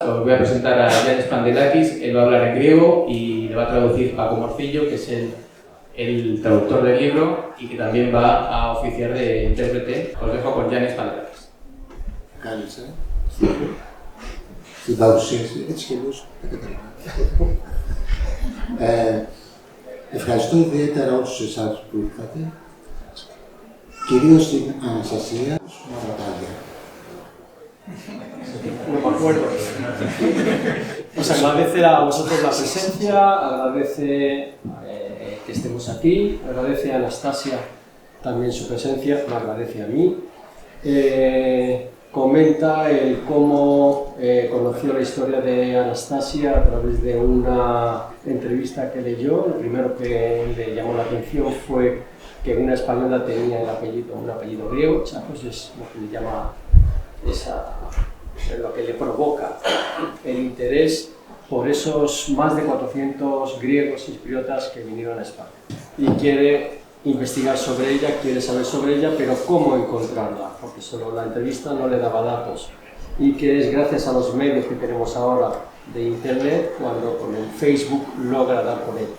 Os voy a presentar a Yanis Pandelakis. Él va a hablar en griego y le va a traducir Paco Morcillo, que es el traductor del libro y que también va a oficiar de intérprete. Os dejo con Yanis Pandelakis. Κάλυψε. Στην παρουσίαση, έτσι και αλλιώς δεν καταλαβαίνω. Ευχαριστώ ιδιαίτερα όλους εσάς που ήρθατε, κυρίως την Αναστασία Μαυροτάλια. No me acuerdo. Os agradece a vosotros la presencia, agradece que estemos aquí, agradece a Anastasia también su presencia, me agradece a mí. Comenta el cómo conoció la historia de Anastasia a través de una entrevista que leyó. Lo primero que le llamó la atención fue que una española tenía un apellido griego. Chacos es lo que le llama lo que le provoca el interés por esos más de 400 griegos chipriotas que vinieron a España. Y quiere investigar sobre ella, quiere saber sobre ella, pero cómo encontrarla, porque solo la entrevista no le daba datos. Y que es gracias a los medios que tenemos ahora de internet cuando con el Facebook logra dar con ella.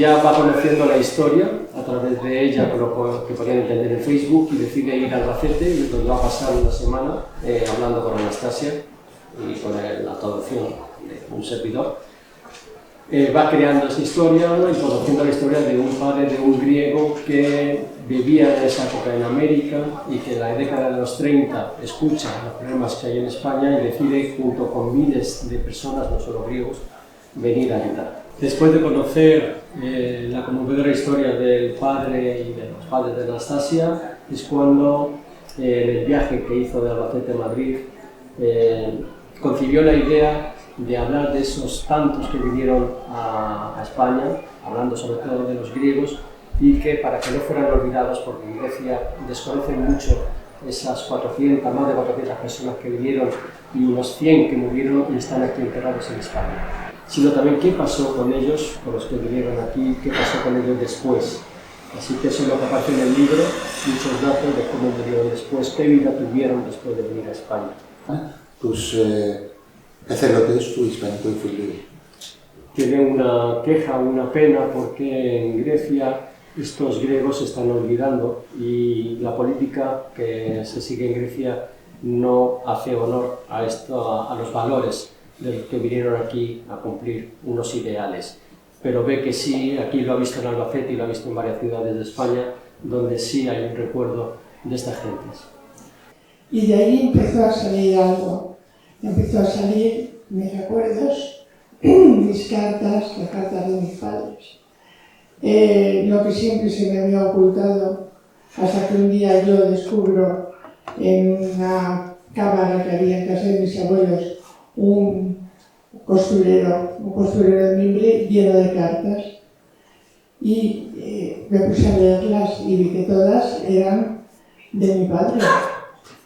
Ya va conociendo la historia a través de ella, con lo que podían entender en Facebook, y decide ir al Albacete, donde va a pasar una semana hablando con Anastasia y con la traducción de un servidor. Va creando esa historia y conociendo la historia de un padre de un griego que vivía en esa época en América y que en la década de los 30 escucha los problemas que hay en España y decide, junto con miles de personas, no solo griegos, venir a ayudar. Después de conocer la conmovedora historia del padre y de los padres de Anastasia, es cuando en el viaje que hizo de Albacete a Madrid concibió la idea de hablar de esos tantos que vinieron a España, hablando sobre todo de los griegos, y que para que no fueran olvidados, porque en Grecia desconocen mucho esas 400, más de 400 personas que vinieron y unos 100 que murieron y están aquí enterrados en España. Sino también qué pasó con ellos, con los que vinieron aquí, qué pasó con ellos después. Así que eso es lo que aparece en el libro, muchos datos de cómo murieron después, qué vida tuvieron después de venir a España. Τους εθελοντές του Ισπανικού Υφηλίου. Tiene una queja, una pena, porque en Grecia estos griegos se están olvidando y la política que se sigue en Grecia no hace honor a los valores de los que vinieron aquí a cumplir unos ideales. Pero ve que sí, aquí lo ha visto en Albacete y lo ha visto en varias ciudades de España, donde sí hay un recuerdo de estas gentes. Y de ahí empezó a salir algo. Empezó a salir mis recuerdos, mis cartas, las cartas de mis padres. Lo que siempre se me había ocultado, hasta que un día yo descubro en una cámara que había en casa de mis abuelos un costurero de mimbre lleno de cartas. Y me puse a leerlas y vi que todas eran de mi padre.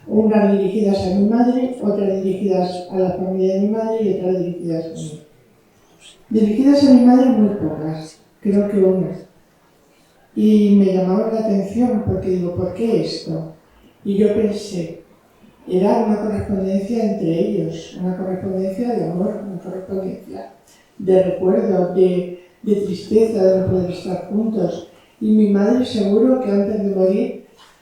Unas dirigidas a mi madre, otras dirigidas a la familia de mi madre y otras dirigidas a mí. Dirigidas a mi madre muy pocas, creo que una. Y me llamaron la atención porque digo, ¿por qué esto? Y yo pensé, era una correspondencia entre ellos, una correspondencia de amor, una correspondencia de recuerdo, de tristeza de no poder estar juntos. Y mi madre seguro que antes de morir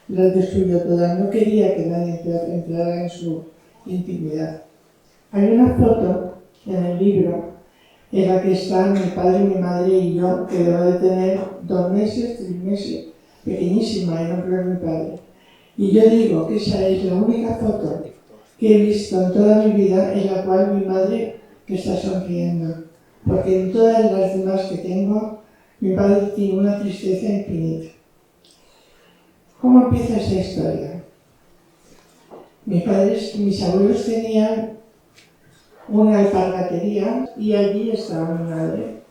las destruyó todas, no quería que nadie entrara en su intimidad. Hay una foto en el libro en la que están mi padre, mi madre y yo, que debo de tener 2 meses, 3 meses, pequeñísima, era un problema mi padre. Y yo digo que esa es la única foto que he visto en toda mi vida en la cual mi madre que está sonriendo. Porque en todas las demás que tengo, mi padre tiene una tristeza infinita. ¿Cómo empieza esa historia? Mis abuelos tenían una alpargatería y allí estaba mi madre.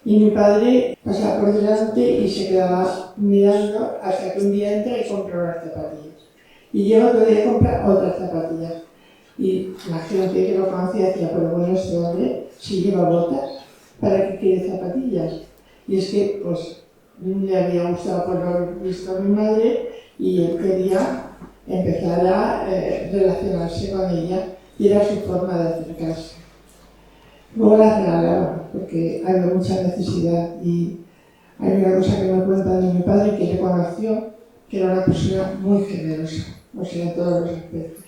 Y mi padre pasaba por delante y se quedaba mirando hasta que un día entra y compra unas zapatillas. Y llega otro día a comprar otras zapatillas. Y la gente que lo conocía decía, pero bueno, este hombre si lleva botas, ¿para qué quiere zapatillas? Y es que, pues, le había gustado por lo visto a mi madre y él quería empezar a relacionarse con ella. y era su forma de acercarse. Luego la regalaban, porque había mucha necesidad y hay una cosa que me cuenta de mi padre que le conoció, que era una persona muy generosa, o sea, en todos los aspectos.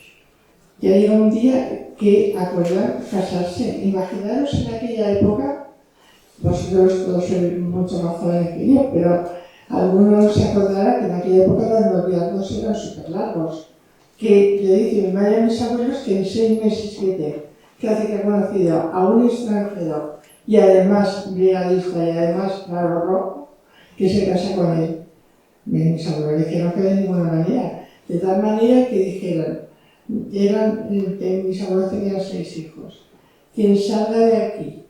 Ya llegó un día que acuerdan casarse. Imaginaros en aquella época, vosotros todos sois mucho más jóvenes que yo, pero algunos se acordarán que en aquella época los noviazgos eran súper largos. Que le dice mi madre a mis abuelos que en 6 meses, 7, que hace que ha conocido a un extranjero y además brigadista y además claro rojo, que se casa con él. Mis abuelos dijeron que de ninguna manera. De tal manera que dijeron, mis abuelos tenían 6 hijos. Quien salga de aquí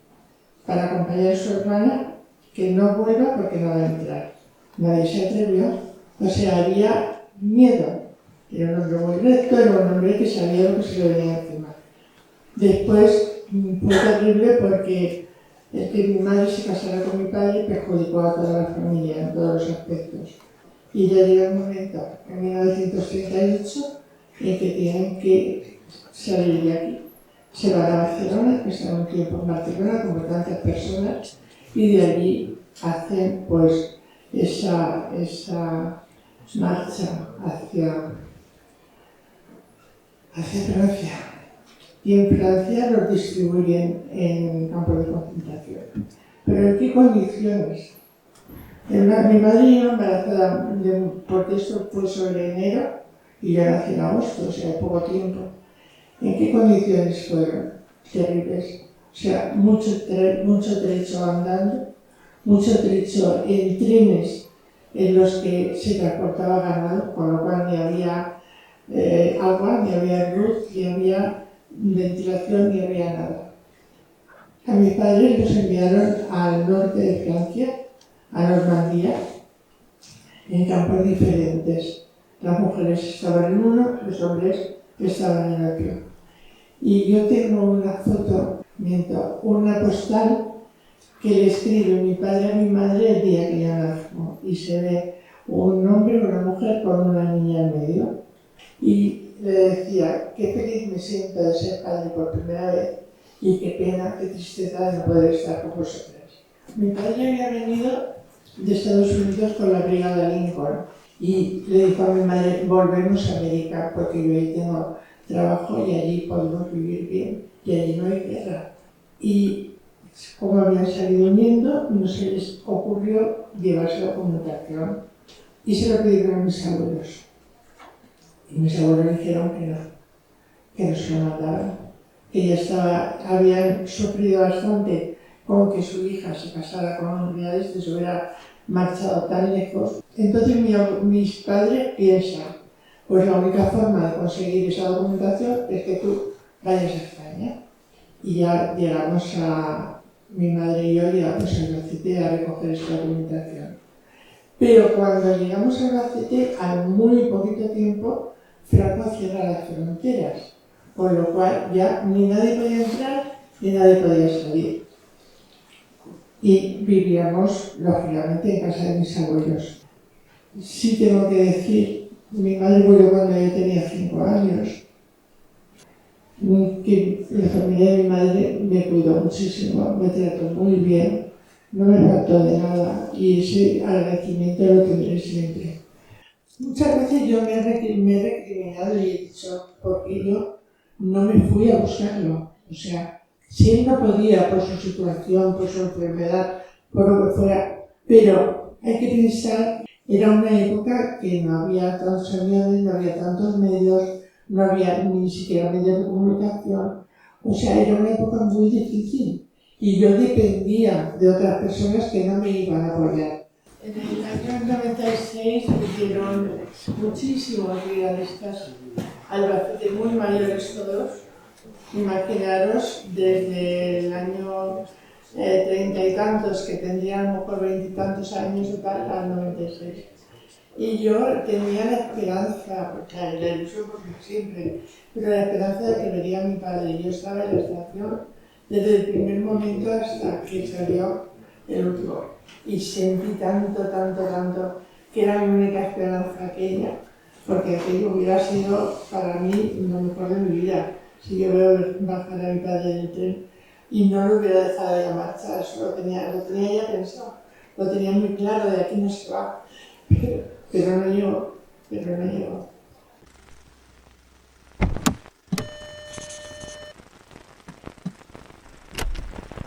para acompañar a su hermana, que no vuelva porque no va a entrar. Nadie se atrevió, o sea, había miedo. Era un hombre muy recto, era un hombre que sabía lo que se le venía encima. Después fue terrible porque el que mi madre se casara con mi padre perjudicó a toda la familia en todos los aspectos. Y ya llega un momento, en 1938, en que tienen que salir de aquí. Se van a Barcelona, que están un tiempo en Barcelona con tantas personas, y de allí hacen pues esa marcha hacia Francia. Y en Francia los distribuyen en campos de concentración. ¿Pero en qué condiciones? Mi madre iba embarazada, porque esto fue sobre enero y yo nací en agosto, o sea, poco tiempo. ¿En qué condiciones fueron? Terribles. O sea, mucho trecho andando, mucho trecho en trenes en los que se transportaba ganado, con lo cual ni había agua, ni había luz, ni había ventilación, ni había nada. A mis padres los enviaron al norte de Francia, a Normandía, en campos diferentes. Las mujeres estaban en uno, los hombres estaban en otro. Y yo tengo una foto, una postal que le escribe mi padre a mi madre el día que yo nazco. Y se ve un hombre y una mujer con una niña en medio. Y le decía, qué feliz me siento de ser padre por primera vez y qué pena, qué tristeza de no poder estar con vosotras. Mi padre había venido de Estados Unidos con la brigada Lincoln y le dijo a mi madre, volvemos a América porque yo ahí tengo trabajo y allí podemos vivir bien y allí no hay guerra. Y como habían salido huyendo, no se les ocurrió llevarse la conmutación y se lo pidieron a mis abuelos. Y mis abuelos dijeron que no se lo mandaban, que ya habían sufrido bastante con que su hija se casara con un brigadista y se hubiera marchado tan lejos. Entonces mis padres piensan, pues la única forma de conseguir esa documentación es que tú vayas a España. Y ya llegamos mi madre y yo llegamos al Albacete a recoger esa documentación. Pero cuando llegamos al Albacete, al muy poquito tiempo, Franco cierra las fronteras, con lo cual ya ni nadie podía entrar ni nadie podía salir. Y vivíamos, lógicamente, en casa de mis abuelos. Sí tengo que decir, mi madre murió cuando yo tenía 5 años, que la familia de mi madre me cuidó muchísimo, me trató muy bien, no me faltó de nada y ese agradecimiento lo tendré siempre. Muchas veces yo me he recriminado y he dicho, porque yo no me fui a buscarlo. O sea, si él no podía por su situación, por su enfermedad, por lo que fuera, pero hay que pensar, era una época que no había tantos aviones, no había tantos medios, no había ni siquiera medios de comunicación. O sea, era una época muy difícil y yo dependía de otras personas que no me iban a apoyar. En el año 96 hicieron muchísimos brigadistas Albacete, muy mayores todos. Imaginaros, desde el año 30 y tantos, que tendrían a lo mejor 20 y tantos años o tal, al 96. Y yo tenía la esperanza, porque la ilusión porque siempre, pero la esperanza de que vería a mi padre. Yo estaba en la estación desde el primer momento hasta que salió el último. Y sentí tanto, que era mi única esperanza aquella, porque aquello hubiera sido para mí lo mejor de mi vida. sí que veo bajar a mi padre del tren y no lo hubiera dejado ya marchar, eso lo tenía ya pensado, lo tenía muy claro, de aquí no se va, pero no llegó.